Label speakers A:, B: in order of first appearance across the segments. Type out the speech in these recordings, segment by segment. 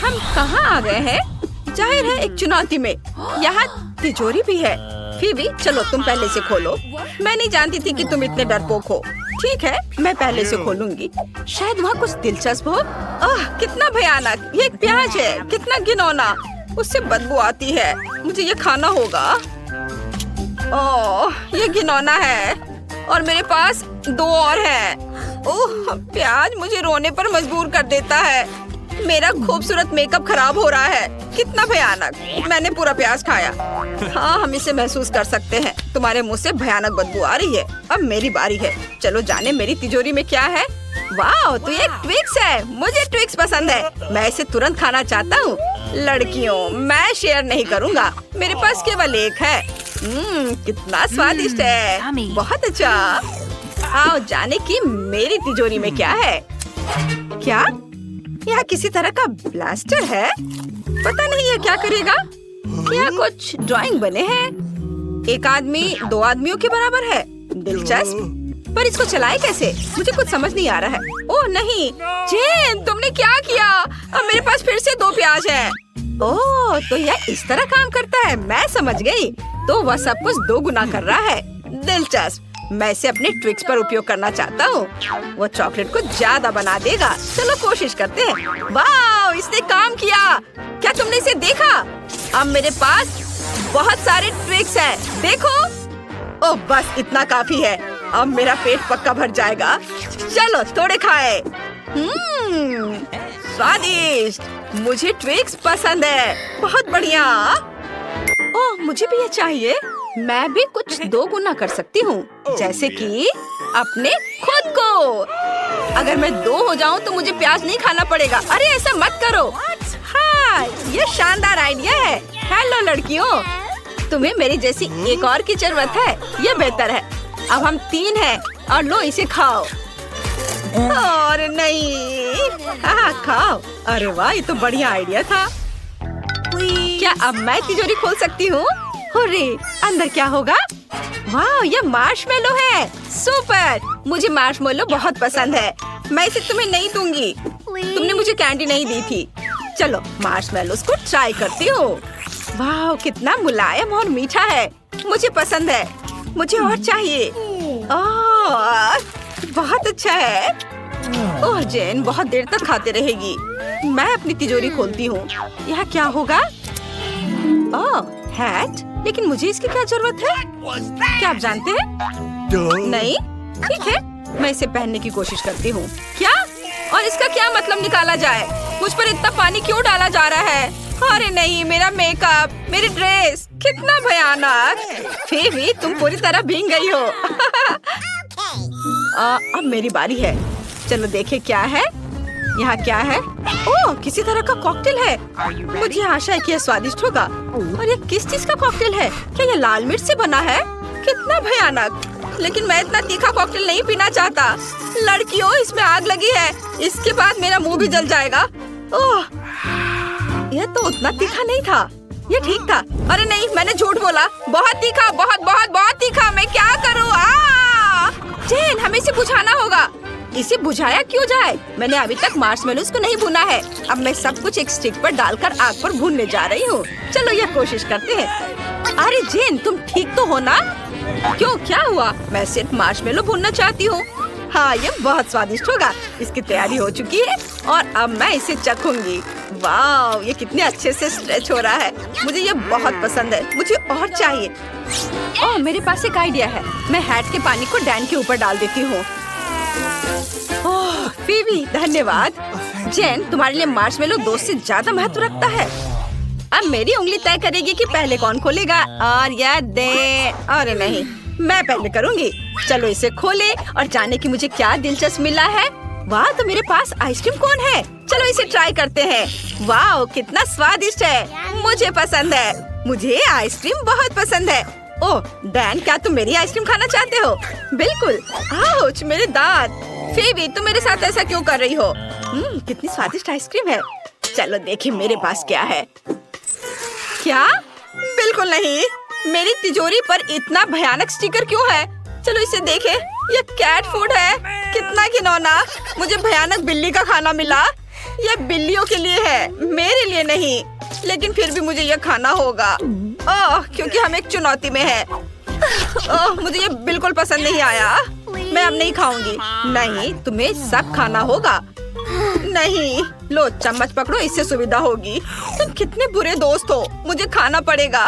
A: हम कहाँ आ गए हैं? जाहिर है एक चुनौती में। यहाँ तिजोरी भी है। फीबी, चलो तुम पहले से खोलो। मैं नहीं जानती थी कि तुम इतने डरपोक हो। ठीक है, मैं पहले से खोलूंगी। शायद वहाँ कुछ दिलचस्प हो। कितना भयानक! ये एक प्याज है। कितना घिनौना! उससे बदबू आती है। मुझे ये खाना होगा। ओह, ये घिनौना है। और मेरे पास 2 और हैं। ओह, प्याज मुझे रोने पर मजबूर कर देता है। मेरा खूबसूरत मेकअप खराब हो रहा है। कितना भयानक! मैंने पूरा प्याज खाया। हाँ, हम इसे महसूस कर सकते हैं। तुम्हारे मुंह से भयानक बदबू आ रही है। अब मेरी बारी है। चलो जाने मेरी तिजोरी में क्या है। वाह, तो ये ट्विक्स है। मुझे ट्विक्स पसंद है। मैं इसे तुरंत खाना चाहता हूँ। लड़कियों, मैं शेयर नहीं करूँगा। मेरे पास केवल एक है। कितना स्वादिष्ट है। बहुत अच्छा। आओ जाने की मेरी तिजोरी में क्या है। क्या यहाँ किसी तरह का ब्लास्टर है? पता नहीं ये क्या करेगा। यहाँ कुछ ड्राइंग बने हैं। एक आदमी 2 आदमियों के बराबर है। दिलचस्प। पर इसको चलाए कैसे? मुझे कुछ समझ नहीं आ रहा है। ओह नहीं, जेन, तुमने क्या किया? अब मेरे पास फिर से 2 प्याज हैं। ओह, तो यह इस तरह काम करता है। मैं समझ गई। तो वह सब कुछ 2 गुना कर रहा है। दिलचस्प। मैं इसे अपने ट्विक्स पर उपयोग करना चाहता हूँ। वो चॉकलेट को ज्यादा बना देगा। चलो कोशिश करते हैं। वाह, इसने काम किया। क्या तुमने इसे देखा? अब मेरे पास बहुत सारे ट्विक्स हैं। देखो। ओह, बस इतना काफी है। अब मेरा पेट पक्का भर जाएगा। चलो थोड़े खाए। स्वादिष्ट। मुझे ट्विक्स पसंद है। बहुत बढ़िया। ओह, मुझे भी ये चाहिए। मैं भी कुछ 2 गुना कर सकती हूँ। जैसे कि अपने खुद को। अगर मैं 2 हो जाऊँ तो मुझे प्याज नहीं खाना पड़ेगा। अरे ऐसा मत करो। हाँ, ये शानदार आइडिया है। हेलो लड़कियों, तुम्हें मेरी जैसी एक और की जरूरत है। ये बेहतर है। अब हम 3 हैं और लो इसे खाओ। और नहीं। हाँ, खाओ। अरे वाह, ये तो बढ़िया आइडिया था। क्या अब मैं तिजोरी खोल सकती हूँ? हुर्रे, अंदर क्या होगा? वाह, ये मार्शमेलो है। सुपर। मुझे मार्शमेलो बहुत पसंद है। मैं इसे तुम्हें नहीं दूंगी। तुमने मुझे कैंडी नहीं दी थी। चलो मार्शमेलोस को ट्राई करती हूँ। वाह, कितना मुलायम और मीठा है। मुझे पसंद है। मुझे और चाहिए। ओह, बहुत अच्छा है। ओह जेन, बहुत देर तक खाते रहेगी। मैं अपनी तिजोरी खोलती हूँ। यहाँ क्या होगा? ओह, हैट। लेकिन मुझे इसकी क्या जरूरत है? क्या आप जानते हैं? नहीं। ठीक है, मैं इसे पहनने की कोशिश करती हूँ। क्या? और इसका क्या मतलब निकाला जाए? मुझ पर इतना पानी क्यों डाला जा रहा है? अरे नहीं, मेरा मेकअप, मेरी ड्रेस, कितना भयानक। फीबी, तुम पूरी तरह भीग गई हो। अब मेरी बारी है। चलो देखें क्या है। यहाँ क्या है? ओह, किसी तरह का कॉकटेल है। मुझे आशा है कि यह स्वादिष्ट होगा। और ये किस चीज का कॉकटेल है? क्या ये लाल मिर्च से बना है? कितना भयानक। लेकिन मैं इतना तीखा कॉकटेल नहीं पीना चाहता। लड़कियों, इसमें आग लगी है। इसके बाद मेरा मुंह भी जल जाएगा। ओह, यह तो उतना तीखा नहीं था। ये ठीक था। अरे नहीं, मैंने झूठ बोला। बहुत तीखा, बहुत बहुत बहुत तीखा। मैं क्या करूँ? जेन, हमें इसे बुझाना होगा। इसे बुझाया क्यों जाए? मैंने अभी तक मार्शमेलोस को नहीं भुना है। अब मैं सब कुछ एक स्टिक पर डालकर आग पर भूनने जा रही हूँ। चलो यह कोशिश करते हैं। अरे जेन, तुम ठीक तो हो ना? क्यों, क्या हुआ? मैं सिर्फ मार्शमेलो भूनना चाहती हूँ। हाँ, ये बहुत स्वादिष्ट होगा। इसकी तैयारी हो चुकी है और अब मैं इसे चखूंगी। वाह, ये कितने अच्छे से स्ट्रेच हो रहा है। मुझे ये बहुत पसंद है। मुझे और चाहिए। ओह, मेरे पास एक आइडिया है। मैं हैट के पानी को डैन के ऊपर डाल देती हूँ। ओह फीबी, धन्यवाद। जेन, तुम्हारे लिए मार्शमेलो 2 से ज्यादा महत्व रखता है। अब मेरी उंगली तय करेगी कि पहले कौन खोलेगा। और यह दे। अरे नहीं, मैं पहले करूंगी। चलो इसे खोले और जाने की मुझे क्या दिलचस्प मिला है। वाह, तो मेरे पास आइसक्रीम कोन है। चलो इसे ट्राई करते हैं। वाह, कितना स्वादिष्ट है। मुझे पसंद है। मुझे आइसक्रीम बहुत पसंद है। ओह डैन, क्या तुम मेरी आइसक्रीम खाना चाहते हो? बिल्कुल। आउच, मेरे दांत। फीबी, तुम मेरे साथ ऐसा क्यों कर रही हो? कितनी स्वादिष्ट आइसक्रीम है। चलो देखें मेरे पास क्या है। क्या? बिल्कुल नहीं। मेरी तिजोरी पर इतना भयानक स्टिकर क्यों है? चलो इसे देखें। ये कैट फूड है। कितना घिनौना। मुझे भयानक बिल्ली का खाना मिला। ये बिल्लियों के लिए है, मेरे इसलिए नहीं, लेकिन फिर भी मुझे यह खाना होगा। क्योंकि हम एक चुनौती में है। मुझे ये बिल्कुल पसंद नहीं आया। मैं अब नहीं खाऊंगी। नहीं, तुम्हें सब खाना होगा। नहीं, लो चम्मच पकड़ो, इससे सुविधा होगी। तुम कितने बुरे दोस्त हो, मुझे खाना पड़ेगा।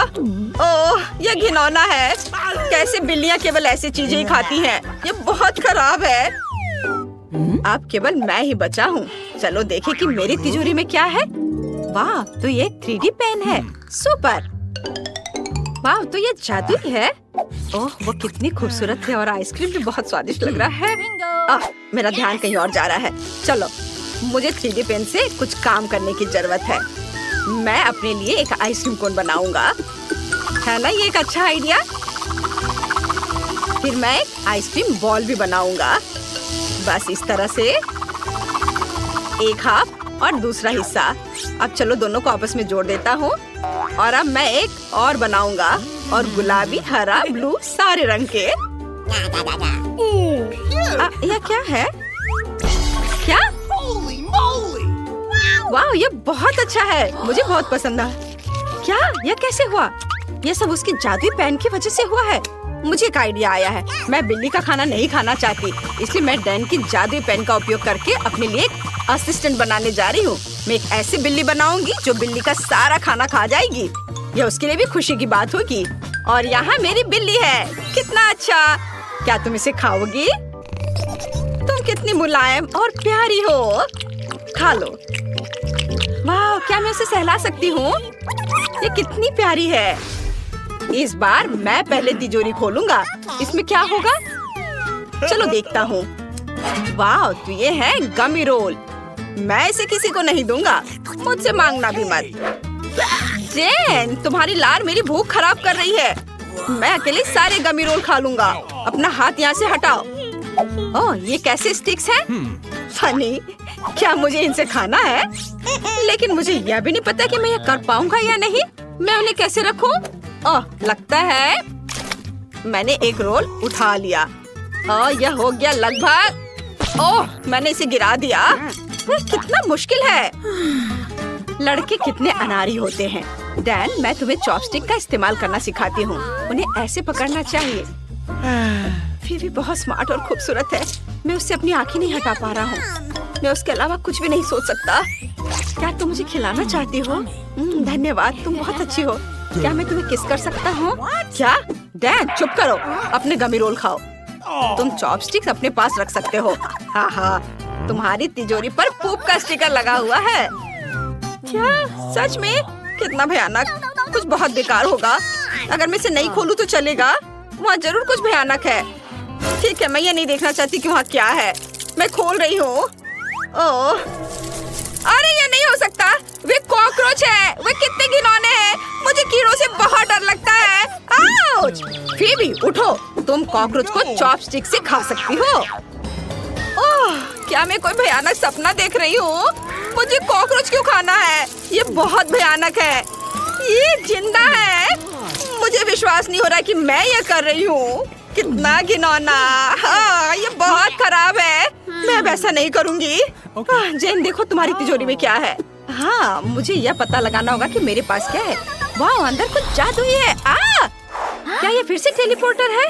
A: ओह, यह घिनौना है। कैसे बिल्लियाँ केवल ऐसी चीजें ही खाती हैं? ये बहुत खराब है। अब केवल मैं ही बचा हूँ। चलो देखें कि मेरी तिजोरी में क्या है। वाह, तो ये 3D पेन है। सुपर। वाह, तो ये जादुई है। ओह, वो कितनी खूबसूरत है और आइसक्रीम भी बहुत स्वादिष्ट लग रहा है। मेरा ध्यान कहीं और जा रहा है। चलो, मुझे 3D पेन से कुछ काम करने की जरूरत है। मैं अपने लिए एक आइसक्रीम कोन बनाऊंगा। है ना ये एक अच्छा आइडिया? फिर मैं एक आइसक्रीम बॉल भी बनाऊंगा। बस इस तरह से एक हाफ और दूसरा हिस्सा। अब चलो दोनों को आपस में जोड़ देता हूँ। और अब मैं एक और बनाऊंगा, और गुलाबी, हरा, ब्लू सारे रंग के। यह क्या है? क्या? वाह, ये बहुत अच्छा है। मुझे बहुत पसंद है। क्या? यह कैसे हुआ? यह सब उसकी जादुई पेन की वजह से हुआ है। मुझे एक आइडिया आया है। मैं बिल्ली का खाना नहीं खाना चाहती, इसलिए मैं डैन की जादुई पेन का उपयोग करके अपने लिए एक असिस्टेंट बनाने जा रही हूँ। मैं एक ऐसी बिल्ली बनाऊंगी जो बिल्ली का सारा खाना खा जाएगी। यह उसके लिए भी खुशी की बात होगी। और यहाँ मेरी बिल्ली है। कितना अच्छा। क्या तुम इसे खाओगी? तुम कितनी मुलायम और प्यारी हो। खा लो। वाह, क्या मैं उसे सहला सकती हूँ? ये कितनी प्यारी है। इस बार मैं पहले तिजोरी खोलूंगा। इसमें क्या होगा? चलो देखता हूँ। वाह, तो ये है गमी रोल। मैं इसे किसी को नहीं दूंगा। मुझसे मांगना भी मत। जेन, तुम्हारी लार मेरी भूख खराब कर रही है। मैं अकेले सारे गमी रोल खा लूंगा। अपना हाथ यहाँ से हटाओ। ओह, ये कैसे स्टिक्स हैं? फनी। क्या मुझे इनसे खाना है? लेकिन मुझे यह भी नहीं पता कि मैं ये कर पाऊंगा या नहीं। मैं उन्हें कैसे रखूं? ओह, लगता है मैंने एक रोल उठा लिया। यह हो गया लगभग। ओह, मैंने इसे गिरा दिया। कितना मुश्किल है। लड़के कितने अनाड़ी होते हैं। डैन, मैं तुम्हें चॉपस्टिक का इस्तेमाल करना सिखाती हूँ। उन्हें ऐसे पकड़ना चाहिए। फिर भी बहुत स्मार्ट और खूबसूरत है। मैं उससे अपनी आंखें नहीं हटा पा रहा हूँ। मैं उसके अलावा कुछ भी नहीं सोच सकता। क्या तुम मुझे खिलाना चाहती हो? धन्यवाद, तुम बहुत अच्छी हो। क्या मैं तुम्हें किस कर सकता हूँ? क्या? डैन, चुप करो। अपने गमी रोल खाओ। तुम चॉपस्टिक्स अपने पास रख सकते हो। हाँ, तुम्हारी तिजोरी पर पूप का स्टिकर लगा हुआ है। क्या? सच में? कितना भयानक। कुछ बहुत बेकार होगा। अगर मैं इसे नहीं खोलूं तो चलेगा? वहाँ जरूर कुछ भयानक है। ठीक है, मैं ये नहीं देखना चाहती कि वहाँ क्या है। मैं खोल रही हूँ। ओह, अरे ये नहीं हो सकता। वे कॉकरोच है। वे कितने घिनौने हैं। मुझे कीड़ों से बहुत डर लगता है। आउच! फीबी, उठो। तुम कॉकरोच को चॉपस्टिक से खा सकती हो। ओह, क्या मैं कोई भयानक सपना देख रही हूँ? मुझे कॉकरोच क्यों खाना है? ये बहुत भयानक है। ये जिंदा है। मुझे विश्वास नहीं हो रहा कि मैं ये कर रही हूँ। कितना घिनौना। हाँ, ये बहुत खराब है। मैं वैसा नहीं करूँगी। जेन, देखो तुम्हारी तिजोरी में क्या है। हाँ, मुझे यह पता लगाना होगा कि मेरे पास क्या है। वाह, अंदर कुछ जादुई है। क्या ये फिर से टेलीपोर्टर है?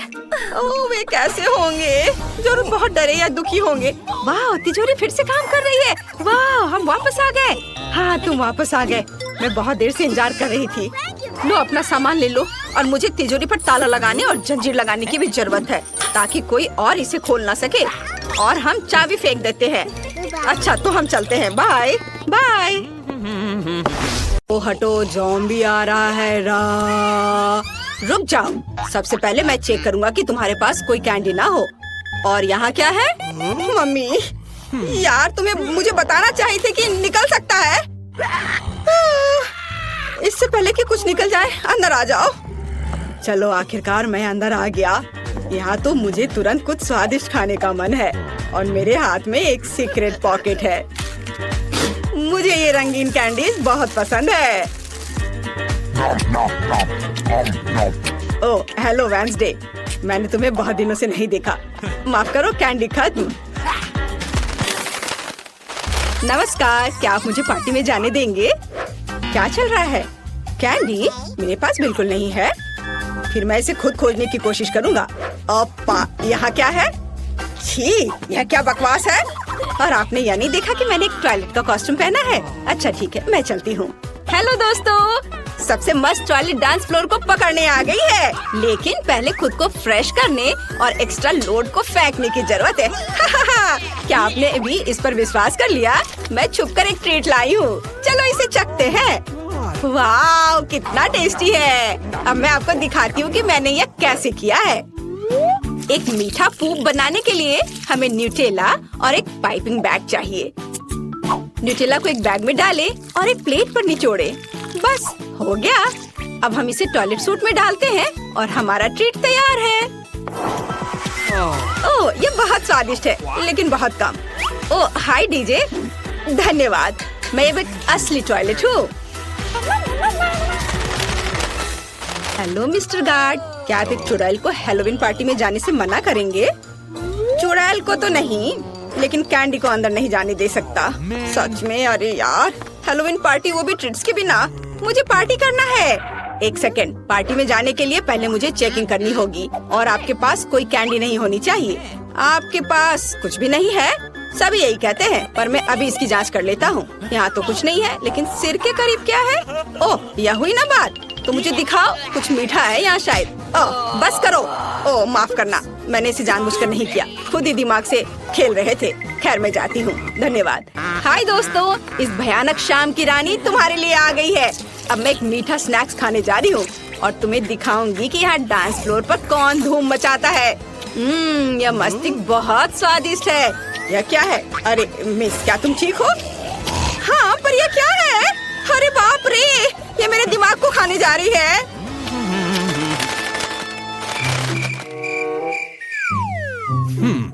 A: ओह, वे कैसे होंगे? जरूर बहुत डरे या दुखी होंगे। वाह, तिजोरी फिर से काम कर रही है। वाह, हम वापस आ गए। हाँ, तुम वापस आ गए। मैं बहुत देर से इंतजार कर रही थी। लो, अपना सामान ले लो। और मुझे तिजोरी पर ताला लगाने और जंजीर लगाने की भी जरूरत है, ताकि कोई और इसे खोल ना सके। और हम चाबी फेंक देते हैं। अच्छा, तो हम चलते हैं। Bye bye. ओ हटो, ज़ॉम्बी आ रहा है। रुक जाओ। सबसे पहले मैं चेक करूंगा कि तुम्हारे पास कोई कैंडी ना हो। और यहाँ क्या है? मम्मी, यार तुम्हें मुझे बताना चाहिए थे कि निकल सकता है। इससे पहले कि कुछ निकल जाए, अंदर आ जाओ। चलो, आखिरकार मैं अंदर आ गया। यहाँ तो मुझे तुरंत कुछ स्वादिष्ट खाने का मन है। और मेरे हाथ में एक सीक्रेट पॉकेट है। मुझे ये रंगीन कैंडीज बहुत पसंद है। ओह, हेलो वेंसडे। मैंने तुम्हें बहुत दिनों से नहीं देखा। माफ करो, कैंडी खत्म। नमस्कार, क्या आप मुझे पार्टी में जाने देंगे? क्या चल रहा है? कैंडी मेरे पास बिल्कुल नहीं है। फिर मैं इसे खुद खोजने की कोशिश करूँगा। ओपा, यहाँ क्या है? छी, यह क्या बकवास है? और आपने यह नहीं देखा कि मैंने एक टॉयलेट का कॉस्ट्यूम पहना है? अच्छा ठीक है, मैं चलती हूँ। हेलो दोस्तों, सबसे मस्त टॉयलेट डांस फ्लोर को पकड़ने आ गई है, लेकिन पहले खुद को फ्रेश करने और एक्स्ट्रा लोड को फेंकने की जरूरत है। क्या आपने भी इस पर विश्वास कर लिया? मैं छुपकर एक ट्रीट लाई हूँ, चलो इसे चखते हैं। वाह, कितना टेस्टी है। अब मैं आपको दिखाती हूँ कि मैंने यह कैसे किया है। एक मीठा पूप बनाने के लिए हमें न्यूटेला और एक पाइपिंग बैग चाहिए। न्यूटेला को एक बैग में डालें और एक प्लेट पर निचोड़े। बस हो गया। अब हम इसे टॉयलेट सूट में डालते हैं और हमारा ट्रीट तैयार है। ओह, ये बहुत स्वादिष्ट है, लेकिन बहुत कम। ओह, हाय डीजे, धन्यवाद। मैं अब एक असली टॉयलेट हूँ। हेलो मिस्टर गार्ड, क्या आप एक चुड़ैल को हैलोवीन पार्टी में जाने से मना करेंगे? चुड़ैल को तो नहीं, लेकिन कैंडी को अंदर नहीं जाने दे सकता। सच में? अरे यार, हैलोवीन पार्टी, वो भी ट्रीट्स के बिना। मुझे पार्टी करना है। एक सेकेंड, पार्टी में जाने के लिए पहले मुझे चेकिंग करनी होगी और आपके पास कोई कैंडी नहीं होनी चाहिए। आपके पास कुछ भी नहीं है? सभी यही कहते हैं, पर मैं अभी इसकी जांच कर लेता हूँ। यहाँ तो कुछ नहीं है, लेकिन सिर के करीब क्या है? ओह, यह हुई ना बात। तो मुझे दिखाओ, कुछ मीठा है यहाँ शायद। ओह, बस करो। ओह, माफ करना, मैंने इसे जानबूझकर नहीं किया, खुद ही दिमाग से खेल रहे थे। खैर, मैं जाती हूँ, धन्यवाद। हाय दोस्तों, इस भयानक शाम की रानी तुम्हारे लिए आ गई है। अब मैं एक मीठा स्नैक्स खाने जा रही हूँ और तुम्हें दिखाऊंगी कि यहाँ डांस फ्लोर पर कौन धूम मचाता है। यह मस्ती बहुत स्वादिष्ट है। यह क्या है? अरे मिस, क्या तुम ठीक हो? हाँ, पर यह क्या है? अरे बाप रे, ये मेरे दिमाग को खाने जा रही है।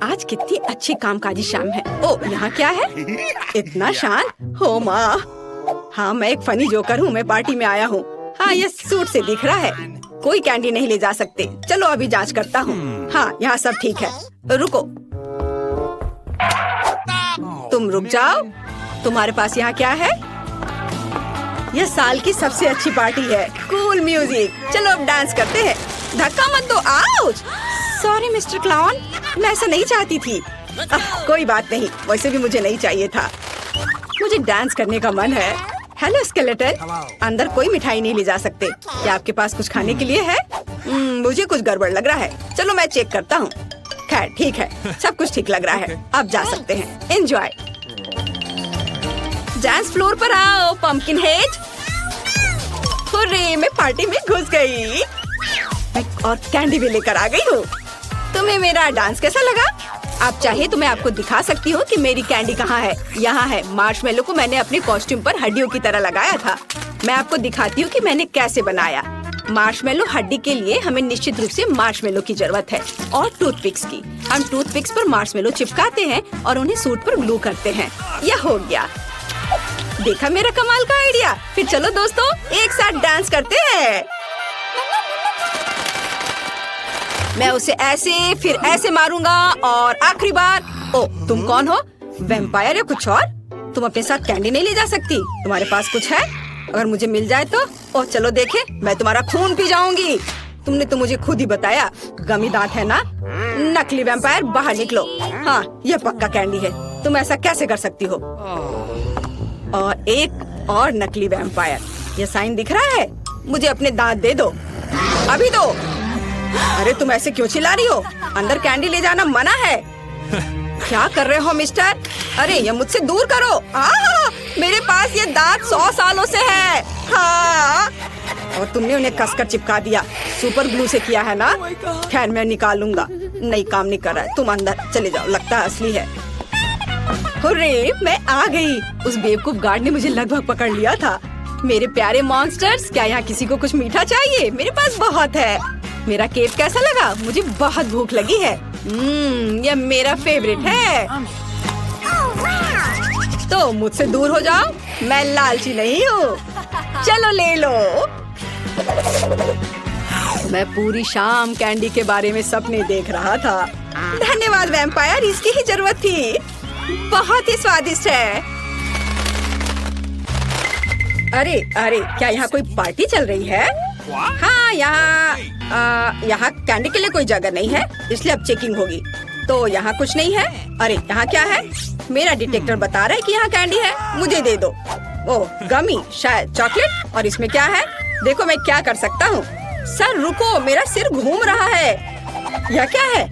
A: आज कितनी अच्छी कामकाजी शाम है। ओह, यहाँ क्या है? इतना शांत। हो माँ, हाँ मैं एक फनी जोकर हूँ, मैं पार्टी में आया हूँ। हाँ, ये सूट से दिख रहा है। कोई कैंडी नहीं ले जा सकते। चलो अभी जांच करता हूँ। हाँ, यहाँ सब ठीक है। रुको, तुम रुक जाओ। तुम्हारे पास यहाँ क्या है? यह साल की सबसे अच्छी पार्टी है। Cool music. चलो अब डांस करते हैं। धक्का मत दो। आउच! सॉरी मिस्टर क्लाउन, मैं ऐसा नहीं चाहती थी। कोई बात नहीं, वैसे भी मुझे नहीं चाहिए था। मुझे डांस करने का मन है। हेलो स्केलेटन, अंदर कोई मिठाई नहीं ले जा सकते। क्या आपके पास कुछ खाने के लिए है? मुझे कुछ गड़बड़ लग रहा है। चलो मैं चेक करता हूँ। खैर ठीक है, सब कुछ ठीक लग रहा है। अब जा सकते हैं। एंजॉय। डांस फ्लोर पर आओ पंपकिन हेड। हुर्रे, मैं पार्टी में घुस गई और कैंडी भी लेकर आ गई हूँ। तुम्हें मेरा डांस कैसा लगा? आप चाहे तो मैं आपको दिखा सकती हूँ कि मेरी कैंडी कहाँ है। यहाँ है। मार्शमेलो को मैंने अपने कॉस्ट्यूम पर हड्डियों की तरह लगाया था। मैं आपको दिखाती हूँ कि मैंने कैसे बनाया। मार्शमेलो हड्डी के लिए हमें निश्चित रूप से मार्शमेलो की जरूरत है और टूथपिक्स की। हम टूथपिक्स पर मार्शमेलो चिपकाते हैं और उन्हें सूट पर ग्लू करते हैं। यह हो गया। देखा मेरा कमाल का आइडिया। फिर चलो दोस्तों, एक साथ डांस करते हैं। मैं उसे ऐसे फिर ऐसे मारूंगा और आखिरी बार। ओ, तुम कौन हो? वैम्पायर या कुछ और? तुम अपने साथ कैंडी नहीं ले जा सकती। तुम्हारे पास कुछ है? अगर मुझे मिल जाए तो? ओ चलो देखे, मैं तुम्हारा खून पी जाऊंगी। तुमने तो मुझे खुद ही बताया, गमी दांत है ना? नकली वैम्पायर, बाहर निकलो। हाँ, यह पक्का कैंडी है। तुम ऐसा कैसे कर सकती हो? और एक और नकली वैम्पायर। यह साइन दिख रहा है? मुझे अपने दांत दे दो, अभी दो। अरे तुम ऐसे क्यों चिल्ला रही हो? अंदर कैंडी ले जाना मना है। क्या कर रहे हो मिस्टर? अरे ये मुझसे दूर करो। मेरे पास ये दांत 100 सालों से है। हाँ, और तुमने उन्हें कसकर चिपका दिया। सुपर ग्लू से किया है ना? खैर मैं निकालूंगा। नहीं, काम नहीं कर रहा है। तुम अंदर चले जाओ, लगता है असली है। हुर्रे, मैं आ गई। उस बेवकूफ गार्ड ने मुझे लगभग पकड़ लिया था। मेरे प्यारे मॉन्स्टर्स, क्या यहाँ किसी को कुछ मीठा चाहिए? मेरे पास बहुत है। मेरा केक कैसा लगा? मुझे बहुत भूख लगी है। यह मेरा फेवरेट है। तो मुझसे दूर हो जाओ, मैं लालची नहीं हूँ। चलो ले लो। मैं पूरी शाम कैंडी के बारे में सपने देख रहा था। धन्यवाद वैम्पायर, इसकी ही जरूरत थी। बहुत ही स्वादिष्ट है। अरे अरे, क्या यहाँ कोई पार्टी चल रही है? हाँ, यहाँ कैंडी के लिए कोई जगह नहीं है, इसलिए अब चेकिंग होगी। तो यहाँ कुछ नहीं है। अरे यहाँ क्या है? मेरा डिटेक्टर बता रहा है कि यहाँ कैंडी है, मुझे दे दो। ओह, गमी, शायद चॉकलेट। और इसमें क्या है? देखो मैं क्या कर सकता हूँ। सर रुको, मेरा सिर घूम रहा है। यह क्या है?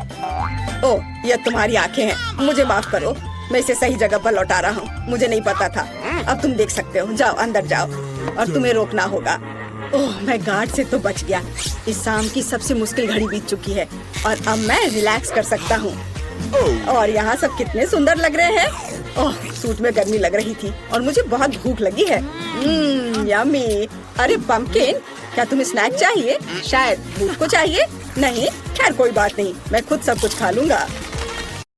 A: ओह, यह तुम्हारी आंखें हैं। मुझे माफ करो, मैं इसे सही जगह पर लौटा रहा हूँ। मुझे नहीं पता था। अब तुम देख सकते हो। जाओ अंदर जाओ, और तुम्हें रोकना होगा। ओह, मैं गार्ड से तो बच गया। इस शाम की सबसे मुश्किल घड़ी बीत चुकी है और अब मैं रिलैक्स कर सकता हूँ। और यहाँ सब कितने सुंदर लग रहे हैं। ओह, सूट में गर्मी लग रही थी और मुझे बहुत भूख लगी है। यम्मी। अरे पंपकिन, क्या तुम्हें स्नैक चाहिए? शायद भूख को चाहिए। नहीं, खैर कोई बात नहीं, मैं खुद सब कुछ खा लूंगा।